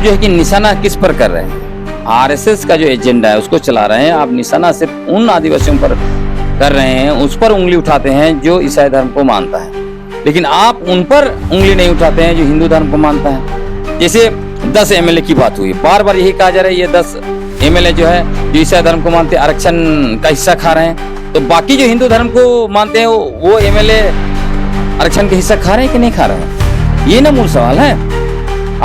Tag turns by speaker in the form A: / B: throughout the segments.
A: जो है कि निशाना किस पर कर रहे हैं? आरएसएस का जो एजेंडा है उसको चला रहे हैं आप। निशाना सिर्फ उन आदिवासियों पर कर रहे हैं, उस पर उंगली उठाते हैं जो ईसाई धर्म को मानता है, लेकिन आप उन पर उंगली नहीं उठाते हैं जो हिंदू धर्म को मानता है। जैसे 10 एमएलए की बात हुई, बार बार यही कहा जा रहा है ये 10 एमएलए जो है जो ईसाई धर्म को मानते हैं आरक्षण का हिस्सा खा रहे हैं, तो बाकी जो हिंदू धर्म को मानते हैं वो एमएलए आरक्षण का हिस्सा खा रहे हैं कि नहीं खा रहे हैं? ये ना मूल सवाल है।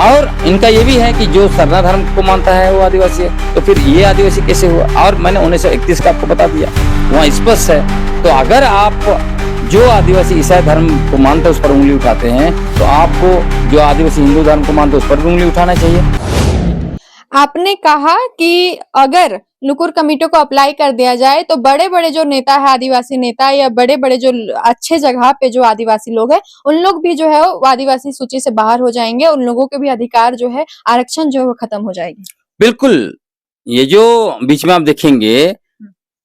A: और इनका ये भी है कि जो सरना धर्म को मानता है वो आदिवासी है, तो फिर ये आदिवासी कैसे हुआ? और मैंने 1931 का आपको बता दिया, वहाँ स्पष्ट है। तो अगर आप जो आदिवासी ईसाई धर्म को मानते हैं उस पर उंगली उठाते हैं, तो आपको जो आदिवासी हिंदू धर्म को मानते हैं उस पर उंगली उठाना चाहिए।
B: आपने कहा कि अगर नुकुर कमेटी को अप्लाई कर दिया जाए तो बड़े बड़े जो नेता है, आदिवासी नेता या बड़े बड़े जो अच्छे जगह पे जो आदिवासी लोग हैं, उन लोग भी जो है वो आदिवासी सूची से बाहर हो जाएंगे, उन लोगों के भी अधिकार जो है, आरक्षण जो है वो खत्म हो जाएगी।
A: बिल्कुल, ये जो बीच में आप देखेंगे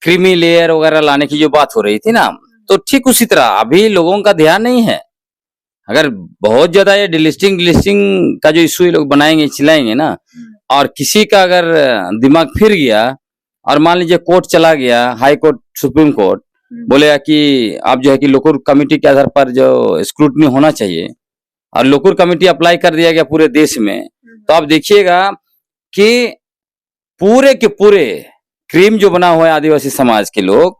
A: क्रीमी लेयर वगैरह लाने की जो बात हो रही थी ना, तो ठीक उसी तरह अभी लोगों का ध्यान नहीं है। अगर बहुत ज्यादा ये डिलिस्टिंग का जो इशू ये लोग बनाएंगे, चिल्लाएंगे ना, और किसी का अगर दिमाग फिर गया और मान लीजिए कोर्ट चला गया, हाई कोर्ट, सुप्रीम कोर्ट बोलेगा कि आप जो है कि लोकुर कमेटी के आधार पर जो स्क्रूटनी होना चाहिए, और लोकुर कमेटी अप्लाई कर दिया गया पूरे देश में, तो आप देखिएगा कि पूरे के पूरे क्रीम जो बना हुआ है आदिवासी समाज के लोग,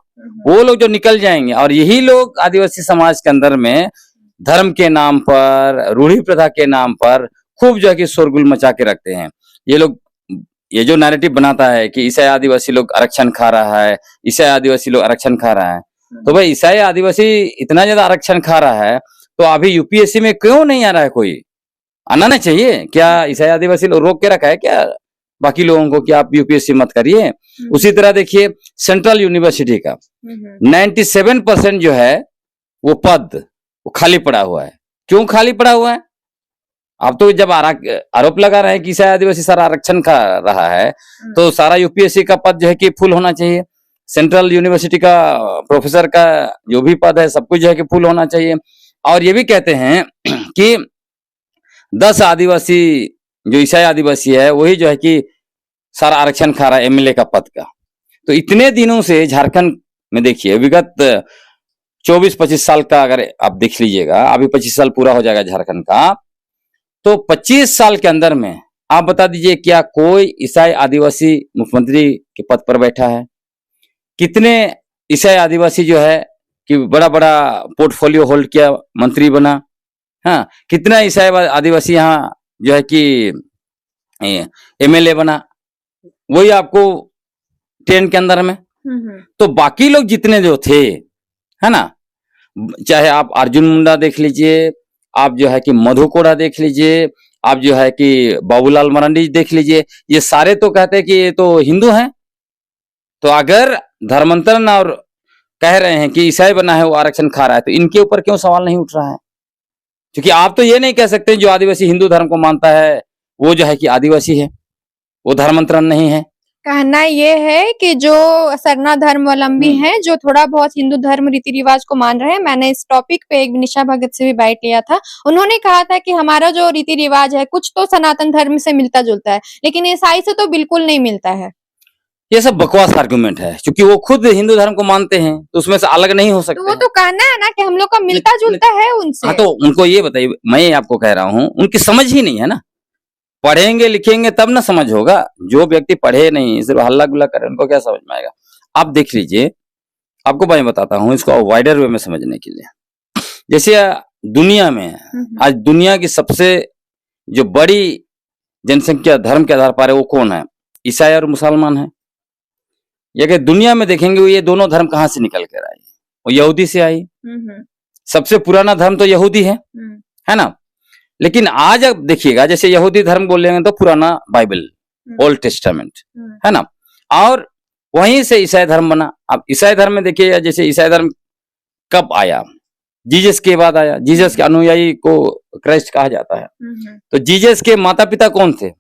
A: वो लोग जो निकल जाएंगे, और यही लोग आदिवासी समाज के अंदर में धर्म के नाम पर, रूढ़ी प्रथा के नाम पर खूब जो है कि शोरगुल मचा के रखते हैं। ये लोग ये जो नैरेटिव बनाता है कि ईसाई आदिवासी लोग आरक्षण खा रहा है, ईसाई आदिवासी लोग आरक्षण खा रहा है, तो भाई ईसाई आदिवासी इतना ज्यादा आरक्षण खा रहा है तो अभी यूपीएससी में क्यों नहीं आ रहा है? कोई आना नहीं चाहिए क्या? ईसाई आदिवासी लोग रोक के रखा है क्या बाकी लोगों को कि आप यूपीएससी मत करिए? उसी तरह देखिए सेंट्रल यूनिवर्सिटी का 97% जो है वो पद वो खाली पड़ा हुआ है। क्यों खाली पड़ा हुआ है? अब तो जब आरोप लगा रहे हैं कि ईसाई आदिवासी सारा आरक्षण खा रहा है, तो सारा यूपीएससी का पद जो है कि फुल होना चाहिए। सेंट्रल यूनिवर्सिटी का प्रोफेसर का जो भी पद है सब कुछ जो है कि फुल होना चाहिए। और ये भी कहते हैं कि 10 आदिवासी जो ईसाई आदिवासी है वही जो है कि सारा आरक्षण खा रहा है एमएलए का पद का। तो इतने दिनों से झारखंड में देखिए विगत 24-25 साल का अगर आप देख लीजिएगा, अभी 25 साल पूरा हो जाएगा झारखंड का, तो 25 साल के अंदर में आप बता दीजिए क्या कोई ईसाई आदिवासी मुख्यमंत्री के पद पर बैठा है? कितने ईसाई आदिवासी जो है कि बड़ा बड़ा पोर्टफोलियो होल्ड किया, मंत्री बना? हाँ, कितना ईसाई आदिवासी यहाँ जो है कि एमएलए बना? वही आपको 10 के अंदर में। तो बाकी लोग जितने जो थे, है ना, चाहे आप अर्जुन मुंडा देख लीजिए, आप जो है कि मधु कोड़ा देख लीजिए, आप जो है कि बाबूलाल मरांडी देख लीजिए, ये सारे तो कहते हैं कि ये तो हिंदू हैं। तो अगर धर्मांतरण और कह रहे हैं कि ईसाई बना है वो आरक्षण खा रहा है, तो इनके ऊपर क्यों सवाल नहीं उठ रहा है? क्योंकि आप तो ये नहीं कह सकते जो आदिवासी हिंदू धर्म को मानता है वो जो है कि आदिवासी है, वो धर्मांतरण नहीं है।
B: कहना ये है कि जो सरना धर्मावलंबी हैं, जो थोड़ा बहुत हिंदू धर्म रीति रिवाज को मान रहे हैं, मैंने इस टॉपिक पे एक निशा भगत से भी बाइट लिया था, उन्होंने कहा था कि हमारा जो रीति रिवाज है कुछ तो सनातन धर्म से मिलता जुलता है, लेकिन ईसाई से तो बिल्कुल नहीं मिलता है।
A: ये सब बकवास आर्गुमेंट है, क्योंकि वो खुद हिंदू धर्म को मानते हैं तो उसमें से अलग नहीं हो सकते।
B: तो वो तो कहना है ना कि हम लोग का मिलता जुलता है उनसे।
A: हाँ, तो उनको ये बताइए, मैं आपको कह रहा हूँ उनकी समझ ही नहीं है ना। पढ़ेंगे लिखेंगे तब ना समझ होगा। जो व्यक्ति पढ़े नहीं, सिर्फ हल्ला गुल्ला करे, उनको क्या समझ में आएगा? आप देख लीजिए, आपको मैं बताता हूँ इसको वाइडर वे में समझने के लिए। जैसे दुनिया में आज दुनिया की सबसे जो बड़ी जनसंख्या धर्म के आधार पर है वो कौन है? ईसाई और मुसलमान है। ये अगर दुनिया में देखेंगे ये दोनों धर्म कहाँ से निकल कर आई? वो यहूदी से आई। सबसे पुराना धर्म तो यहूदी है ना। लेकिन आज अब देखिएगा, जैसे यहूदी धर्म बोलेंगे तो पुराना बाइबल, ओल्ड टेस्टामेंट, है ना, और वहीं से ईसाई धर्म बना। अब ईसाई धर्म में देखिएगा, जैसे ईसाई धर्म कब आया? जीसस के बाद आया। जीसस के अनुयायी को क्राइस्ट कहा जाता है। तो जीसस के माता पिता कौन थे?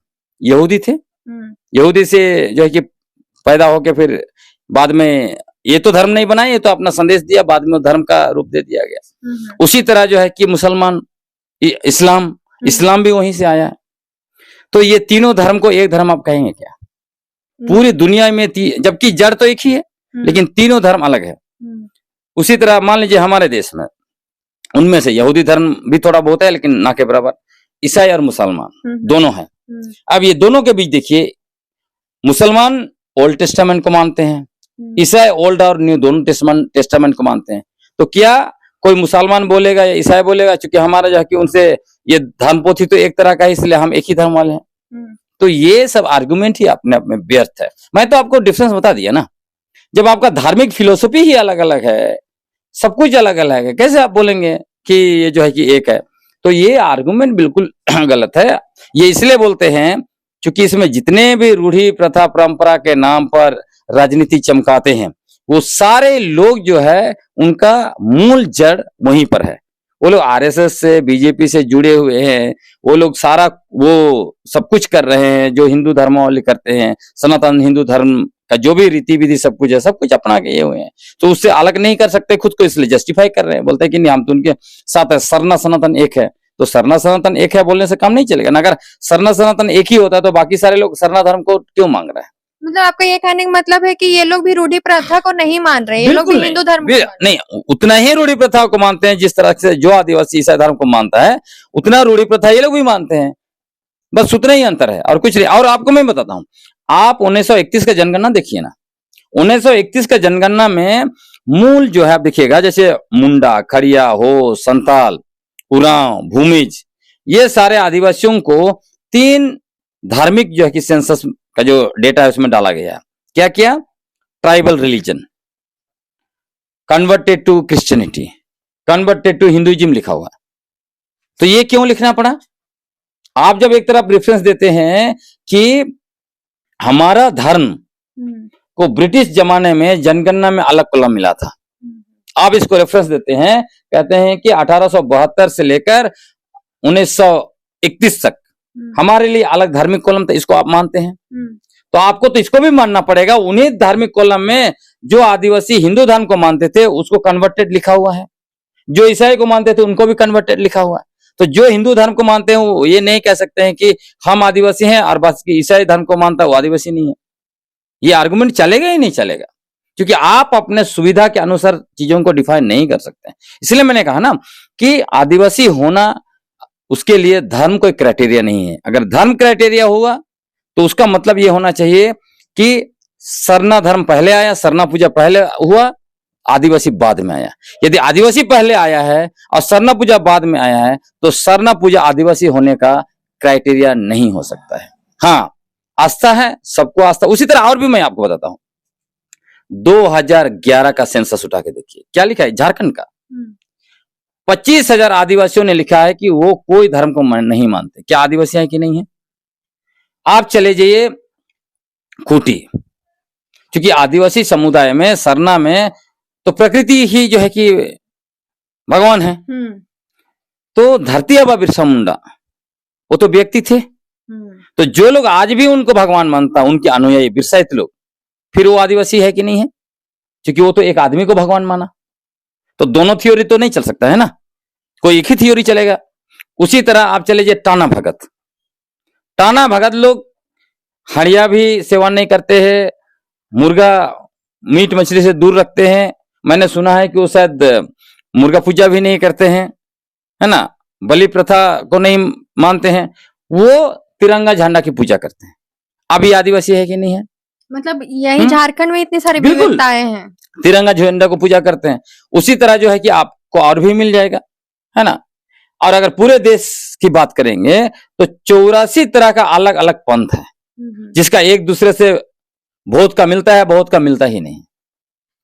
A: यहूदी थे। यहूदी से जो है कि पैदा होके फिर बाद में ये तो धर्म नहीं बना, ये तो अपना संदेश दिया, बाद में धर्म का रूप दे दिया गया। उसी तरह जो है कि मुसलमान, इस्लाम भी वहीं से आया है। तो ये तीनों धर्म को एक धर्म आप कहेंगे क्या? पूरी दुनिया में जबकि जड़ तो एक ही है, लेकिन तीनों धर्म अलग है। उसी तरह मान लीजिए हमारे देश में, उनमें से यहूदी धर्म भी थोड़ा बहुत है, लेकिन ना के बराबर। ईसाई और मुसलमान दोनों हैं। अब ये दोनों के बीच देखिए, मुसलमान ओल्ड टेस्टामेंट को मानते हैं, ईसाई ओल्ड और न्यू दोनों टेस्टामेंट को मानते हैं। तो क्या कोई मुसलमान बोलेगा या ईसाई बोलेगा, क्योंकि हमारा जो है कि उनसे ये धर्म पोथी तो एक तरह का है, इसलिए हम एक ही धर्म वाले हैं। तो ये सब आर्गुमेंट ही अपने आप में व्यर्थ है। मैं तो आपको डिफरेंस बता दिया ना। जब आपका धार्मिक फिलोसफी ही अलग अलग है, सब कुछ अलग अलग है, कैसे आप बोलेंगे कि ये जो है कि एक है? तो ये आर्गुमेंट बिल्कुल गलत है। ये इसलिए बोलते हैं क्योंकि इसमें जितने भी रूढ़ी प्रथा परंपरा के नाम पर राजनीति चमकाते हैं, वो सारे लोग जो है उनका मूल जड़ वहीं पर है। वो लोग आरएसएस से, बीजेपी से जुड़े हुए हैं, वो लोग सारा वो सब कुछ कर रहे हैं जो हिंदू धर्मावली करते हैं। सनातन हिंदू धर्म का जो भी रीति विधि सब कुछ है, सब कुछ अपना के ये हुए हैं। तो उससे अलग नहीं कर सकते खुद को, इसलिए जस्टिफाई कर रहे हैं। बोलते हैं कि नहीं, हम तो उनके साथ है, सरना सनातन एक है। तो सरना सनातन एक है बोलने से काम नहीं चलेगा ना। अगर सरना सनातन एक ही होता तो बाकी सारे लोग सरना धर्म को क्यों मांग रहे हैं?
B: मतलब आपका ये कहने का मतलब है कि ये लोग भी रूढ़ी प्रथा को नहीं मान रहे, ये लोग भी हिंदू धर्म को
A: नहीं, उतना ही रूढ़ी प्रथा को मानते हैं जिस तरह से जो आदिवासी ईसाई धर्म को मानता है, उतना रूढ़ी प्रथा ये लोग भी मानते हैं। बस उतना ही अंतर है और कुछ नहीं। और आपको मैं बताता हूं, आप 1931 का जनगणना देखिए ना। 1931 का जनगणना में मूल जो है आप देखिएगा, जैसे मुंडा, खड़िया, हो, संताल, उरांव, भूमिज, ये सारे आदिवासियों को 3 धार्मिक जो है कि सेंसस का जो डेटा है उसमें डाला गया। क्या क्या? Tribal religion, converted to Christianity, converted to Hinduism लिखा हुआ। तो ये क्यों लिखना पड़ा? आप जब एक तरफ रेफरेंस देते हैं कि हमारा धर्म को ब्रिटिश जमाने में जनगणना में अलग कॉलम मिला था, आप इसको रेफरेंस देते हैं, कहते हैं कि 1872 से लेकर 1931 तक हमारे लिए अलग धार्मिक कॉलम था, इसको आप मानते हैं। तो आपको तो इसको भी मानना पड़ेगा। उन्हीं धार्मिक कॉलम में जो आदिवासी हिंदू धर्म को मानते थे उसको कन्वर्टेड लिखा हुआ है, जो ईसाई को मानते थे उनको भी कन्वर्टेड लिखा हुआ है। तो जो हिंदू धर्म को मानते हैं वो ये नहीं कह सकते हैं कि हम आदिवासी हैं और बाकी ईसाई धर्म को मानता है वो आदिवासी नहीं है। ये आर्गुमेंट चलेगा ही नहीं चलेगा, क्योंकि आप अपने सुविधा के अनुसार चीजों को डिफाइन नहीं कर सकते। इसलिए मैंने कहा ना कि आदिवासी होना, उसके लिए धर्म कोई क्राइटेरिया नहीं है। अगर धर्म क्राइटेरिया हुआ तो उसका मतलब ये होना चाहिए कि सरना धर्म पहले आया, सरना पूजा पहले हुआ, आदिवासी बाद में आया। यदि आदिवासी पहले आया है और सरना पूजा बाद में आया है तो सरना पूजा आदिवासी होने का क्राइटेरिया नहीं हो सकता है। हाँ, आस्था है, सबको आस्था। उसी तरह और भी मैं आपको बताता हूं, 2011 का सेंसस उठा के देखिए, क्या लिखा है झारखंड का। 25,000 आदिवासियों ने लिखा है कि वो कोई धर्म को नहीं मानते। क्या आदिवासी है कि नहीं है? आप चले जाइए खूंटी, क्योंकि आदिवासी समुदाय में, सरना में तो प्रकृति ही जो है कि भगवान है। तो धरती आबा बिरसा मुंडा वो तो व्यक्ति थे। तो जो लोग आज भी उनको भगवान मानता, उनके अनुयायी बिरसाइत लोग, फिर वो आदिवासी है कि नहीं है? क्योंकि वो तो एक आदमी को भगवान माना। तो दोनों थ्योरी तो नहीं चल सकता है ना, कोई एक ही थ्योरी चलेगा। उसी तरह आप चले जाइए टाना भगत। टाना भगत लोग हड़िया भी सेवन नहीं करते हैं, मुर्गा मीट मछली से दूर रखते हैं। मैंने सुना है कि वो शायद मुर्गा पूजा भी नहीं करते हैं, है ना, बलि प्रथा को नहीं मानते हैं, वो तिरंगा झंडा की पूजा करते हैं। अभी आदिवासी है कि नहीं है?
B: मतलब यही झारखंड में इतनी सारी
A: बिल्कुल
B: विविधताएं हैं,
A: तिरंगा झंडा को पूजा करते हैं। उसी तरह जो है कि आपको और भी मिल जाएगा, है ना। और अगर पूरे देश की बात करेंगे तो 84 तरह का अलग अलग पंथ है, जिसका एक दूसरे से बहुत का मिलता है, बहुत का मिलता ही नहीं।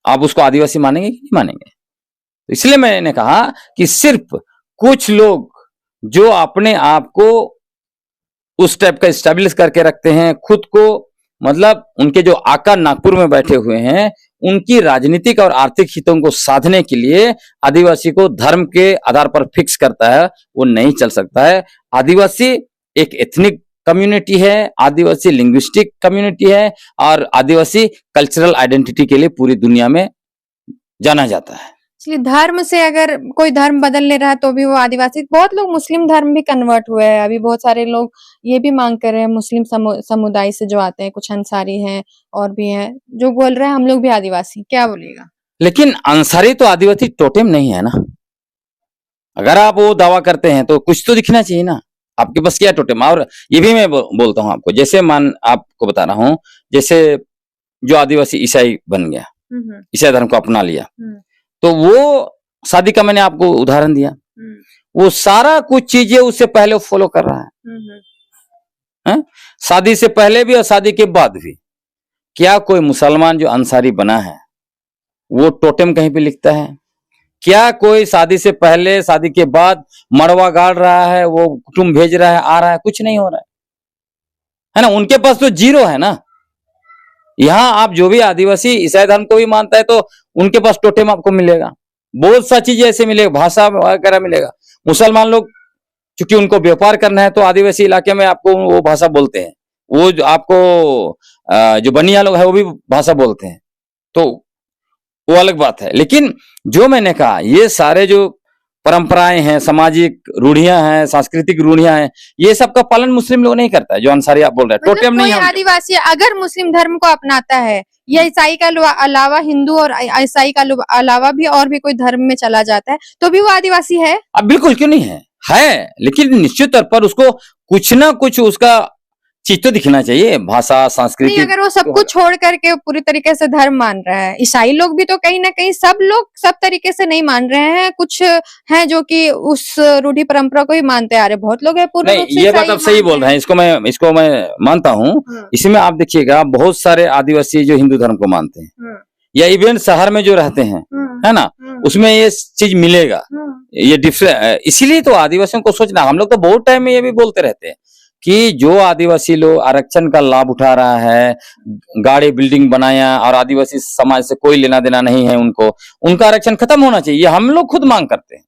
A: आप उसको आदिवासी मानेंगे कि नहीं मानेंगे? तो इसलिए मैंने कहा कि सिर्फ कुछ लोग जो अपने आप को उस टाइप का स्टैब्लिश करके रखते हैं खुद को, मतलब उनके जो आका नागपुर में बैठे हुए हैं, उनकी राजनीतिक और आर्थिक हितों को साधने के लिए आदिवासी को धर्म के आधार पर फिक्स करता है, वो नहीं चल सकता है। आदिवासी एक एथनिक कम्युनिटी है, आदिवासी लिंग्विस्टिक कम्युनिटी है और आदिवासी कल्चरल आइडेंटिटी के लिए पूरी दुनिया में जाना जाता है।
B: इसलिए धर्म से अगर कोई धर्म बदल ले रहा है तो भी वो आदिवासी, बहुत लोग मुस्लिम धर्म भी कन्वर्ट हुए हैं, अभी बहुत सारे लोग ये भी मांग कर रहे हैं मुस्लिम समुदाय से जो आते हैं, कुछ अंसारी हैं और भी हैं जो बोल रहे हैं हम लोग भी आदिवासी, क्या बोलेगा?
A: लेकिन अंसारी तो आदिवासी टोटेम नहीं है ना। अगर आप वो दावा करते हैं तो कुछ तो दिखना चाहिए ना, आपके पास क्या टोटेम। और ये भी मैं बोलता हूँ आपको, जैसे आपको बता रहा हूँ, जैसे जो आदिवासी ईसाई बन गया, ईसाई धर्म को अपना लिया, तो वो शादी का मैंने आपको उदाहरण दिया, वो सारा कुछ चीजें उससे पहले फॉलो कर रहा है, शादी से पहले भी और शादी के बाद भी। क्या कोई मुसलमान जो अंसारी बना है वो टोटेम कहीं पे लिखता है? क्या कोई शादी से पहले शादी के बाद मड़वा गाड़ रहा है, वो कुटुंब भेज रहा है, आ रहा है? कुछ नहीं हो रहा है ना। उनके पास तो जीरो है ना। यहाँ आप जो भी आदिवासी ईसाई धर्म को भी मानता है तो उनके पास टोटेम आपको मिलेगा, बहुत सा चीजें ऐसे मिलेगा, भाषा वगैरह मिलेगा। मुसलमान लोग चूंकि उनको व्यापार करना है तो आदिवासी इलाके में आपको वो भाषा बोलते हैं, वो जो आपको जो बनिया लोग है वो भी भाषा बोलते हैं, तो वो अलग बात है। लेकिन जो मैंने कहा, ये सारे जो परंपराएं हैं, सामाजिक रूढ़ियां हैं, सांस्कृतिक रूढ़ियां हैं, ये सब का पालन मुस्लिम लोग नहीं करता है, जो अंसारी आप बोल रहे हैं। टोटेम नहीं है।
B: आदिवासी अगर मुस्लिम धर्म को अपनाता है या ईसाई का अलावा हिंदू और ईसाई का अलावा भी और भी कोई धर्म में चला जाता है तो भी वो आदिवासी है?
A: अब बिल्कुल क्यों नहीं है, लेकिन निश्चित तौर पर उसको कुछ ना कुछ उसका चीज तो दिखना चाहिए, भाषा, संस्कृति।
B: अगर वो सब कुछ छोड़ करके पूरी तरीके से धर्म मान रहा है, ईसाई लोग भी तो कहीं ना कहीं, सब लोग सब तरीके से नहीं मान रहे हैं, कुछ हैं जो कि उस रूढ़ी परंपरा को ही मानते आ रहे, बहुत लोग हैं पूर्ण रूप से।
A: ये बात आप सही बोल रहे हैं, इसको मैं मानता हूँ। इसमें आप देखिएगा बहुत सारे आदिवासी जो हिंदू धर्म को मानते हैं या इवन शहर में जो रहते हैं, है ना, उसमें ये चीज मिलेगा, ये डिफरेंट। इसीलिए तो आदिवासियों को सोचना, हम लोग तो बहुत टाइम में ये भी बोलते रहते हैं कि जो आदिवासी लोग आरक्षण का लाभ उठा रहा है, गाड़ी बिल्डिंग बनाया, और आदिवासी समाज से कोई लेना देना नहीं है उनको, उनका आरक्षण खत्म होना चाहिए, हम लोग खुद मांग करते हैं।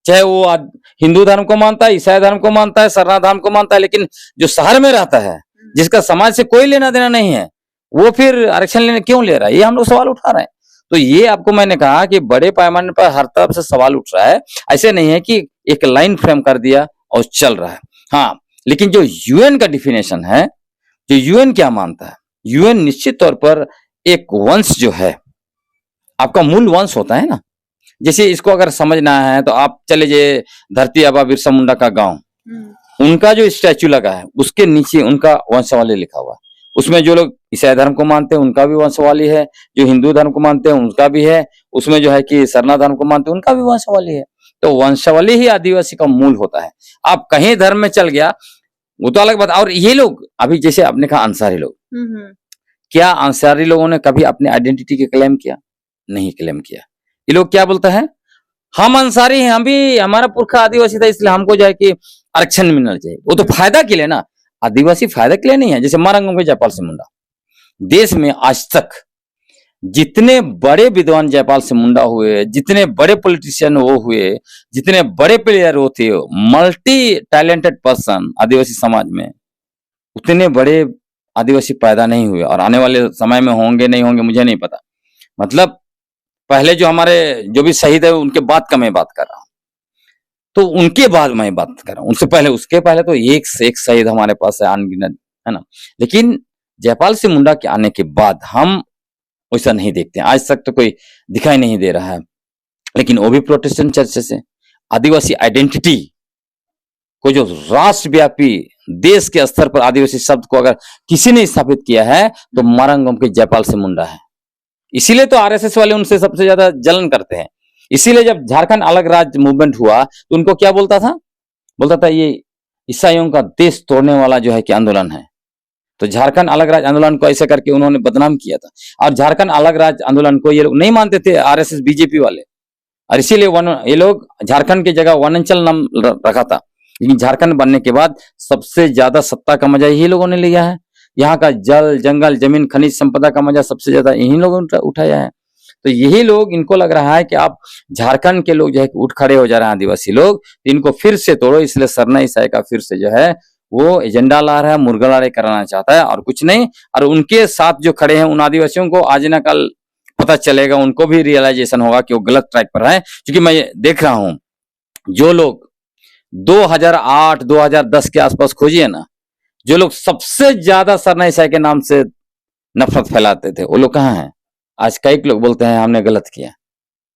A: चाहे वो हिंदू धर्म को मानता है, ईसाई धर्म को मानता है, सरना धर्म को मानता है, लेकिन जो शहर में रहता है, जिसका समाज से कोई लेना देना नहीं है, वो फिर आरक्षण लेने क्यों ले रहा है? ये हम लोग सवाल उठा रहे हैं। तो ये आपको मैंने कहा कि बड़े पैमाने पर हर तरफ से सवाल उठ रहा है। ऐसे नहीं है कि एक लाइन फ्रेम कर दिया और चल रहा है। हाँ, लेकिन जो यूएन का डिफिनेशन है, जो यूएन क्या मानता है, यूएन निश्चित तौर पर एक वंश जो है, आपका मूल वंश होता है ना। जैसे इसको अगर समझना है तो आप चले जाइए धरती आबा बिरसा मुंडा का गांव, उनका जो स्टैचू लगा है उसके नीचे उनका वंशावली लिखा हुआ है। उसमें जो लोग ईसाई धर्म को मानते हैं उनका भी वंशावली है, जो हिंदू धर्म को मानते हैं उनका भी है, उसमें जो है कि सरना धर्म को मानते हैं उनका भी वंशावली है। तो वंशावली ही आदिवासी का मूल होता है। आप कहीं धर्म में चल गया वो तो अलग बात। और ये लोग अभी जैसे आपने कहा अंसारी लोग, क्या अंसारी लोगों ने कभी अपने आइडेंटिटी के क्लेम किया? नहीं क्लेम किया। ये लोग क्या बोलता है, हम अंसारी हैं, हम भी, हमारा पुरखा आदिवासी था इसलिए हमको जो है कि आरक्षण मिलना चाहिए। वो तो फायदा के लिए ना, आदिवासी फायदा के लिए नहीं है। जैसे मारंगम के जयपाल सिंह मुंडा, देश में आज तक जितने बड़े विद्वान जयपाल सिंह मुंडा हुए, जितने बड़े पॉलिटिशियन वो हुए, जितने बड़े प्लेयर वो थे, मल्टी टैलेंटेड पर्सन आदिवासी समाज में, उतने बड़े आदिवासी पैदा नहीं हुए और आने वाले समय में होंगे नहीं होंगे मुझे नहीं पता। मतलब पहले जो हमारे जो भी शहीद है उनके बाद का मैं बात कर रहा हूं, तो उनके बाद मैं बात कर रहा हूं, उनसे पहले, उसके पहले तो एक से एक शहीद हमारे पास है अनगिनत, है ना। लेकिन जयपाल सिंह मुंडा के आने के बाद हम वैसा नहीं देखते हैं, आज तक तो कोई दिखाई नहीं दे रहा है। लेकिन वो भी प्रोटेस्टेंट चर्च से आदिवासी आइडेंटिटी को, जो राष्ट्रव्यापी देश के स्तर पर आदिवासी शब्द को अगर किसी ने स्थापित किया है तो मारंगम के जयपाल सिंह मुंडा है। इसीलिए तो आरएसएस वाले उनसे सबसे ज्यादा जलन करते हैं। इसीलिए जब झारखंड अलग राज्य मूवमेंट हुआ तो उनको क्या बोलता था ये ईसाइयों का देश तोड़ने वाला जो है कि आंदोलन है। तो झारखंड अलग राज्य आंदोलन को ऐसे करके उन्होंने बदनाम किया था। और झारखंड अलग राज्य आंदोलन को ये लोग नहीं मानते थे, आरएसएस बीजेपी वाले, और इसीलिए ये लोग झारखंड की जगह वनांचल नाम रखा था। लेकिन झारखंड बनने के बाद सबसे ज्यादा सत्ता का मजा यही लोगों ने लिया है। यहाँ का जल, जंगल, जमीन, खनिज संपदा का मजा सबसे ज्यादा यही लोगों ने उठाया है। तो यही लोग, इनको लग रहा है कि आप झारखंड के लोग जो है उठ खड़े हो जा रहे हैं आदिवासी लोग, इनको फिर से तोड़ो। इसलिए सरना ईसाई का फिर से जो है वो एजेंडा ला रहा है, मुर्गा लड़ाई कराना चाहता है और कुछ नहीं। और उनके साथ जो खड़े हैं उन आदिवासियों को आज ना कल पता चलेगा, उनको भी रियलाइजेशन होगा कि वो गलत ट्रैक पर है। क्योंकि मैं ये देख रहा हूं, जो लोग 2008 2010 के आसपास खोजिए ना, जो लोग सबसे ज्यादा सरना ईसाई के नाम से नफरत फैलाते थे, वो लोग कहाँ हैं? आज कई लोग बोलते हैं हमने गलत किया,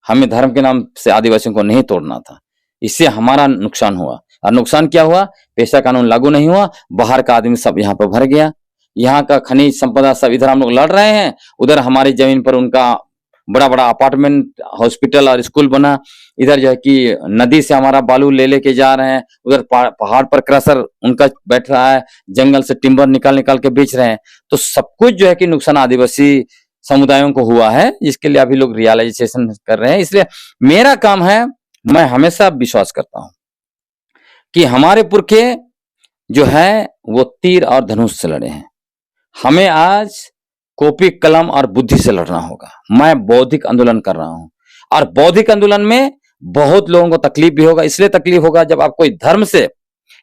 A: हमें धर्म के नाम से आदिवासियों को नहीं तोड़ना था, इससे हमारा नुकसान हुआ। और नुकसान क्या हुआ? पेशा कानून लागू नहीं हुआ, बाहर का आदमी सब यहाँ पर भर गया, यहाँ का खनिज संपदा सब इधर हम लोग लड़ रहे हैं, उधर हमारी जमीन पर उनका बड़ा बड़ा अपार्टमेंट, हॉस्पिटल और स्कूल बना, इधर जो है कि नदी से हमारा बालू ले लेके जा रहे हैं, उधर पहाड़ पर क्रशर उनका बैठ रहा है, जंगल से टिम्बर निकाल निकाल के बेच रहे हैं। तो सब कुछ जो है कि नुकसान आदिवासी समुदायों को हुआ है, जिसके लिए अभी लोग रियलाइजेशन कर रहे हैं। इसलिए मेरा काम है, मैं हमेशा विश्वास करता हूं कि हमारे पुरखे जो है वो तीर और धनुष से लड़े हैं, हमें आज कॉपी कलम और बुद्धि से लड़ना होगा। मैं बौद्धिक आंदोलन कर रहा हूं, और बौद्धिक आंदोलन में बहुत लोगों को तकलीफ भी होगा। इसलिए तकलीफ होगा जब आप कोई धर्म से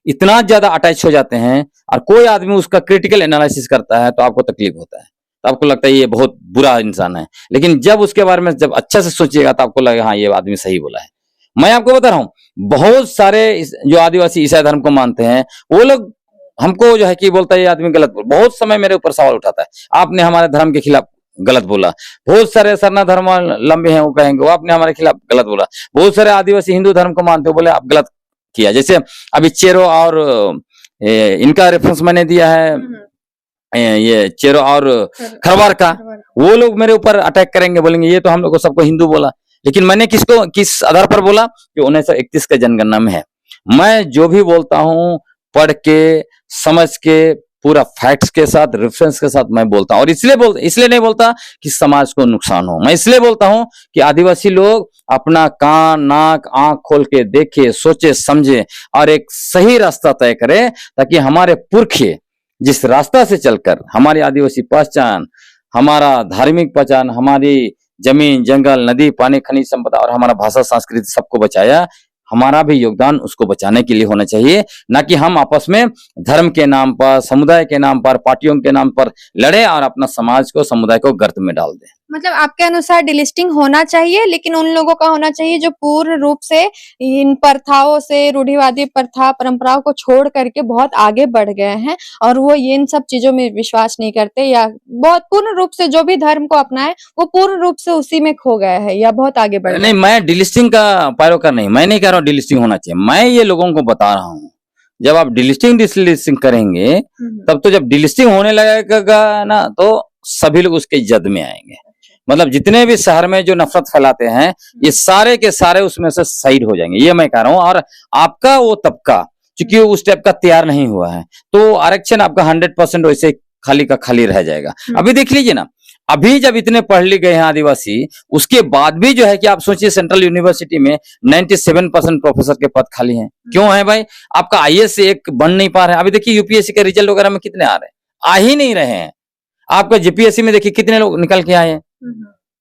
A: इतना ज्यादा अटैच हो जाते हैं और कोई आदमी उसका क्रिटिकल एनालिसिस करता है तो आपको तकलीफ होता है, तो आपको लगता है ये बहुत बुरा इंसान है। लेकिन जब उसके बारे में जब अच्छा से सोचिएगा तो आपको लगेगा हाँ ये आदमी सही बोला है। मैं आपको बता रहा हूं, बहुत सारे जो आदिवासी ईसाई धर्म को मानते हैं वो लोग हमको जो है कि बोलता है ये आदमी गलत बोल, बहुत समय मेरे ऊपर सवाल उठाता है, आपने हमारे धर्म के खिलाफ गलत बोला। बहुत सारे सरना धर्म लंबे हैं, वो कहेंगे वो आपने हमारे खिलाफ गलत बोला। बहुत सारे आदिवासी हिंदू धर्म को मानते हो, बोले आप गलत किया। जैसे अभी चेरो और इनका रेफरेंस मैंने दिया है, ये चेरो और खरवार का, वो लोग मेरे ऊपर अटैक करेंगे, बोलेंगे ये तो हम लोग को सबको हिंदू बोला। लेकिन मैंने किसको किस आधार पर बोला? कि 1931 के जनगणना में है। मैं जो भी बोलता हूं पढ़ के समझ के पूरा फैक्ट्स के साथ रेफरेंस के साथ मैं बोलता हूं, और इसलिए नहीं बोलता कि समाज को नुकसान हो, मैं इसलिए बोलता हूं कि आदिवासी लोग अपना कान नाक आंख खोल के देखे, सोचे समझे और एक सही रास्ता तय करे, ताकि हमारे पुरखे जिस रास्ता से चलकर हमारी आदिवासी पहचान, हमारा धार्मिक पहचान, हमारी जमीन जंगल नदी पानी खनिज संपदा और हमारा भाषा संस्कृति सबको बचाया, हमारा भी योगदान उसको बचाने के लिए होना चाहिए, ना कि हम आपस में धर्म के नाम पर, समुदाय के नाम पर, पार्टियों के नाम पर लड़े और अपना समाज को समुदाय को गर्त में डाल दें।
B: मतलब आपके अनुसार डिलिस्टिंग होना चाहिए, लेकिन उन लोगों का होना चाहिए जो पूर्ण रूप से इन प्रथाओं से, रूढ़िवादी प्रथा परंपराओं को छोड़ करके बहुत आगे बढ़ गए हैं और वो ये इन सब चीजों में विश्वास नहीं करते, या बहुत पूर्ण रूप से जो भी धर्म को अपनाए वो पूर्ण रूप से उसी में खो गया है या बहुत आगे बढ़
A: नहीं, मैं डिलिस्टिंग का पैरोकार नहीं, मैं नहीं कह रहा हूँ डिलिस्टिंग होना चाहिए, मैं ये लोगों को बता रहा हूँ जब आप डिलिस्टिंग करेंगे तब तो जब डिलिस्टिंग होने लगेगा ना तो सभी लोग उसके जद में आएंगे। मतलब जितने भी शहर में जो नफरत फैलाते हैं ये सारे के सारे उसमें से साइड हो जाएंगे, ये मैं कह रहा हूँ। और आपका वो तबका क्योंकि उस टाइप का तैयार नहीं हुआ है तो आरक्षण आपका 100% वैसे खाली का खाली रह जाएगा। अभी देख लीजिए ना, अभी जब इतने पढ़ लिख गए हैं आदिवासी, उसके बाद भी जो है कि आप सोचिए सेंट्रल यूनिवर्सिटी में 97% प्रोफेसर के पद खाली हैं। क्यों है भाई? आपका आईएएस से एक बन नहीं पा रहे हैं। अभी देखिए यूपीएससी के रिजल्ट वगैरह में कितने आ रहे हैं, आ ही नहीं रहे हैं। आपका जीपीएससी में देखिए कितने लोग निकल के आए हैं।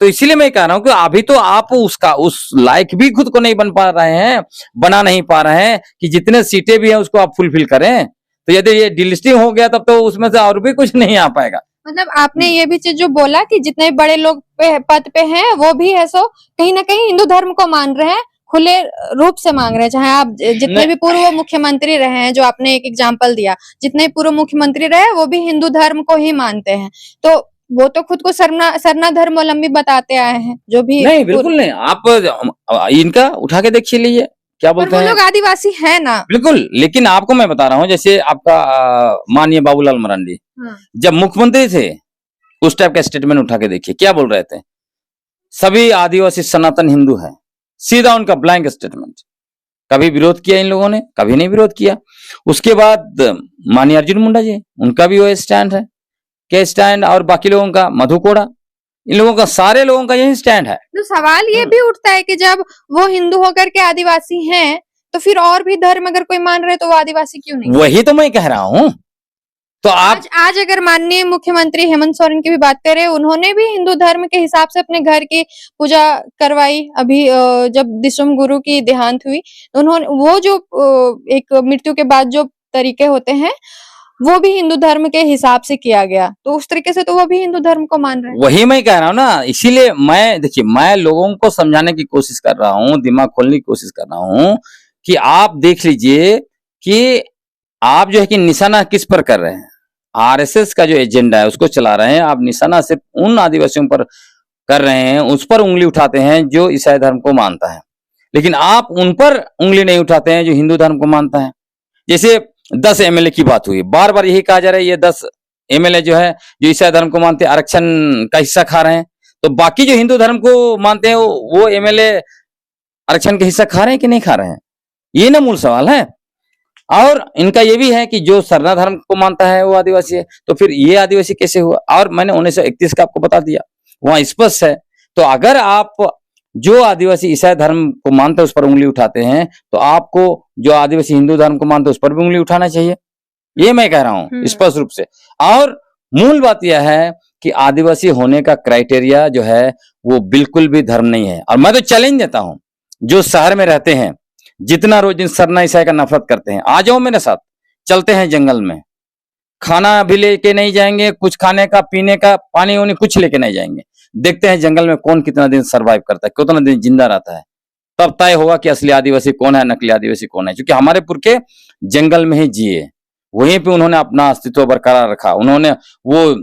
A: तो इसीलिए मैं कह रहा हूं कि अभी तो आप उसका उस लायक भी खुद को नहीं बन पा रहे हैं, बना नहीं पा रहे हैं कि जितने सीटें भी हैं उसको आप फुलफिल करें। तो यदि ये डिलिस्टिंग हो गया तब तो उसमें से और भी कुछ नहीं आ पाएगा।
B: मतलब आपने ये भी चीज जो बोला कि जितने बड़े लोग पद पे हैं वो भी है सो कहीं ना कहीं हिंदू धर्म को मान रहे हैं, खुले रूप से मांग रहे हैं। चाहे आप जितने भी पूर्व मुख्यमंत्री रहे हैं, जो आपने एक एग्जांपल दिया, जितने पूर्व मुख्यमंत्री रहे वो भी हिंदू धर्म को ही मानते हैं, तो वो तो खुद को सरना धर्मावलंबी बताते आए हैं। जो भी
A: नहीं, बिल्कुल नहीं। आप इनका उठा के देखिए लीजिए क्या बोलते हैं।
B: वो लोग आदिवासी है ना,
A: बिल्कुल। लेकिन आपको मैं बता रहा हूँ, जैसे आपका माननीय बाबूलाल मरांडी जब मुख्यमंत्री थे उस टाइप का स्टेटमेंट उठा के देखिए क्या बोल रहे थे, सभी आदिवासी सनातन हिंदू हैं, सीधा उनका ब्लैंक स्टेटमेंट। कभी विरोध किया इन लोगों ने? कभी नहीं विरोध किया। उसके बाद माननीय अर्जुन मुंडा जी, उनका भी वही स्टैंड है के स्टैंड, और बाकी लोगों का, मधु कोड़ा, इन लोगों का, सारे लोगों का यही स्टैंड है।
B: तो सवाल ये भी उठता है कि जब वो हिंदू होकर के आदिवासी हैं तो फिर और भी धर्म अगर कोई मान रहे तो वो आदिवासी क्यों नहीं?
A: वही तो मैं कह रहा हूँ। तो
B: आज अगर माननीय मुख्यमंत्री हेमंत सोरेन की भी बात करें, उन्होंने भी हिंदू धर्म के हिसाब से अपने घर की पूजा करवाई। अभी जब दिसुम गुरु की देहांत हुई, उन्होंने वो जो एक मृत्यु के बाद जो तरीके होते हैं वो भी हिंदू धर्म के हिसाब से किया गया, तो उस तरीके से तो वो भी हिंदू धर्म को मान रहे हैं।
A: वही मैं कह रहा हूँ ना, इसीलिए देखिए मैं लोगों को समझाने की कोशिश कर रहा हूँ, दिमाग खोलने की कोशिश कर रहा हूँ कि आप देख लीजिए कि आप जो है कि निशाना किस पर कर रहे हैं। आरएसएस का जो एजेंडा है उसको चला रहे हैं, आप निशाना सिर्फ उन आदिवासियों पर कर रहे हैं, उस पर उंगली उठाते हैं जो ईसाई धर्म को मानता है, लेकिन आप उन पर उंगली नहीं उठाते हैं जो हिंदू धर्म को मानता है। जैसे 10 एमएलए की बात हुई, बार बार यही कहा जा रहा है ये 10 एमएलए जो है जो ईसाई धर्म को मानते हैं आरक्षण का हिस्सा खा रहे हैं, तो बाकी जो हिंदू धर्म को मानते हैं वो एमएलए आरक्षण का हिस्सा खा रहे हैं कि नहीं खा रहे हैं, ये ना मूल सवाल है। और इनका ये भी है कि जो सरना धर्म को मानता है वो आदिवासी है, तो फिर ये आदिवासी कैसे हुआ। और मैंने 1931 का आपको बता दिया, वहां स्पष्ट है। तो अगर आप जो आदिवासी ईसाई धर्म को मानते हैं उस पर उंगली उठाते हैं, तो आपको जो आदिवासी हिंदू धर्म को मानते हैं उस पर भी उंगली उठाना चाहिए, ये मैं कह रहा हूं स्पष्ट रूप से। और मूल बात यह है कि आदिवासी होने का क्राइटेरिया जो है वो बिल्कुल भी धर्म नहीं है। और मैं तो चैलेंज देता हूं, जो शहर में रहते हैं, जितना रोज दिन सरना ईसाई का नफरत करते हैं, आ जाओ मेरे साथ, चलते हैं जंगल में, खाना भी लेके नहीं जाएंगे, कुछ खाने का पीने का पानी वानी कुछ लेके नहीं जाएंगे, देखते हैं जंगल में कौन कितना दिन सरवाइव करता है, कितना दिन जिंदा रहता है, तब तय होगा कि असली आदिवासी कौन है, नकली आदिवासी कौन है। क्योंकि हमारे पुरखे जंगल में ही जिए, वहीं पे उन्होंने अपना अस्तित्व बरकरार रखा, उन्होंने वो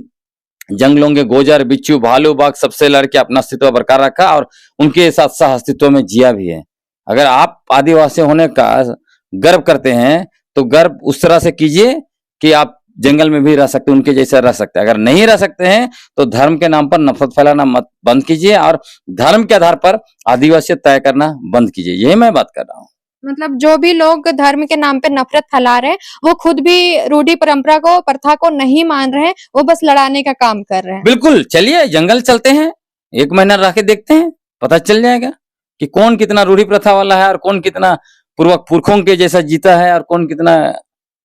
A: जंगलों के गोजर बिच्छू भालू बाघ सबसे लड़के अपना अस्तित्व बरकरार रखा और उनके साथ सह अस्तित्व में जिया भी है। अगर आप आदिवासी होने का गर्व करते हैं तो गर्व उस तरह से कीजिए कि आप जंगल में भी रह सकते, उनके जैसे रह सकते हैं। अगर नहीं रह सकते हैं तो धर्म के नाम पर नफरत फैलाना मत बंद कीजिए और धर्म के आधार पर आदिवासियत तय करना बंद कीजिए, यही मैं बात कर रहा हूँ।
B: मतलब जो भी लोग धर्म के नाम पे नफरत फैला रहे हैं वो खुद भी रूढ़ी परंपरा को प्रथा को नहीं मान रहे हैं, वो बस लड़ाने का काम कर रहे हैं।
A: बिल्कुल, चलिए जंगल चलते हैं, 1 महीना रह के देखते हैं, पता चल जाएगा कि कौन कितना रूढ़ी प्रथा वाला है और कौन कितना पूर्वक पुरखों के जैसा जीता है और कौन कितना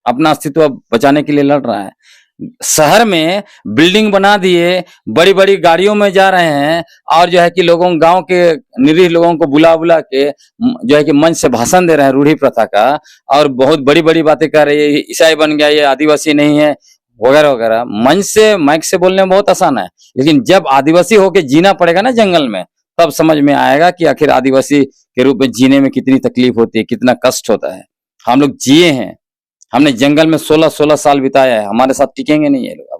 A: अपना अस्तित्व बचाने के लिए लड़ रहा है। शहर में बिल्डिंग बना दिए, बड़ी बड़ी गाड़ियों में जा रहे हैं और जो है कि लोगों गांव के निरीह लोगों को बुला बुला के जो है कि मंच से भाषण दे रहे हैं रूढ़ी प्रथा का, और बहुत बड़ी बड़ी बातें कर रहे हैं, ईसाई बन गया, ये आदिवासी नहीं है वगैरह वगैरह। मंच से माइक से बोलने में बहुत आसान है, लेकिन जब आदिवासी होके जीना पड़ेगा ना जंगल में, तब समझ में आएगा कि आखिर आदिवासी के रूप में जीने में कितनी तकलीफ होती है, कितना कष्ट होता है। हम लोग जिए हैं, हमने जंगल में 16-16 साल बिताया है, हमारे साथ टिकेंगे नहीं ये लोग।